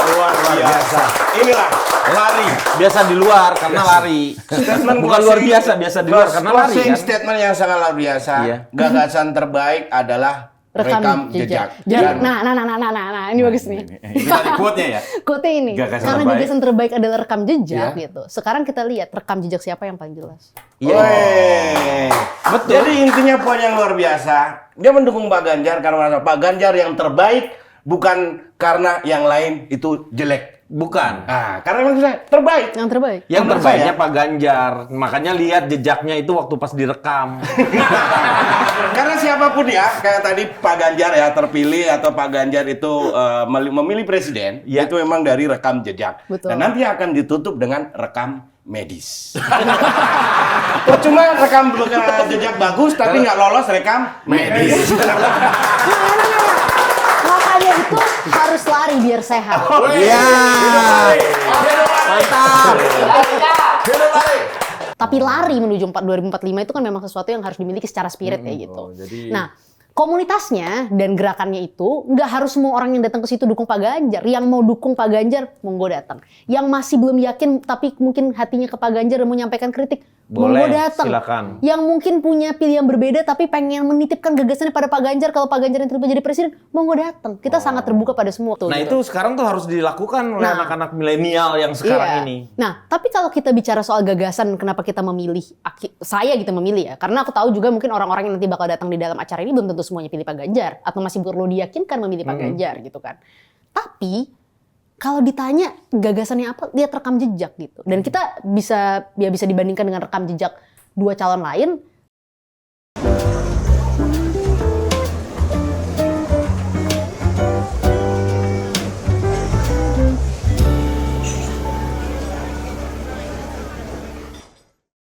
D: Luar biasa. Inilah lari.
B: Biasa di luar karena lari.
D: Statement
B: Bukan luar biasa, biasa di luar karena lari kan.
D: Statement yang sangat luar biasa.
B: Iya.
D: Gagasan terbaik adalah rekam jejak.
A: Nah, ini bagus nih.
C: Ini tadi quote-nya ya.
A: Quote ini.
C: Gagasan
A: Karena
C: terbaik.
A: gagasan terbaik adalah rekam jejak gitu. Sekarang kita lihat rekam jejak siapa yang paling jelas.
B: Iya.
D: Betul. Jadi intinya poin yang luar biasa. Dia mendukung Pak Ganjar karena merasa Pak Ganjar yang terbaik, bukan karena yang lain itu jelek.
B: Bukan.
D: Nah, karena memang saya terbaik.
A: Yang terbaik.
B: Yang
D: Menurut
B: terbaiknya
D: saya.
B: Pak Ganjar. Makanya lihat jejaknya itu waktu pas direkam.
D: Karena siapapun ya, kayak tadi Pak Ganjar ya terpilih atau Pak Ganjar itu memilih presiden, itu memang dari rekam jejak.
A: Betul.
D: Dan nanti akan ditutup dengan rekam medis. Percuma rekam jejak bagus tapi nggak lolos rekam medis.
A: Makanya itu harus lari biar sehat.
B: Iya. Mantap.
A: Tapi lari menuju 2045 itu kan memang sesuatu yang harus dimiliki secara spirit ya gitu.
C: Jadi
A: Nah, komunitasnya dan gerakannya itu nggak harus semua orang yang datang ke situ dukung Pak Ganjar. Yang mau dukung Pak Ganjar, monggo datang. Yang masih belum yakin tapi mungkin hatinya ke Pak Ganjar dan mau menyampaikan kritik, monggo datang.
B: Silakan.
A: Yang mungkin punya pilihan berbeda tapi pengen menitipkan gagasannya pada Pak Ganjar kalau Pak Ganjar yang terpilih jadi presiden, monggo datang. Kita sangat terbuka pada semua.
B: Nah itu sekarang tuh harus dilakukan oleh anak-anak milenial yang sekarang ini.
A: Nah, tapi kalau kita bicara soal gagasan, kenapa kita memilih, saya gitu memilih ya, karena aku tahu juga mungkin orang-orang yang nanti bakal datang di dalam acara ini belum tentu semuanya pilih Pak Ganjar, atau masih perlu diyakinkan memilih Pak Ganjar gitu kan. Tapi kalau ditanya gagasannya apa, lihat rekam jejak gitu. Dan kita bisa dibandingkan dengan rekam jejak dua calon lain.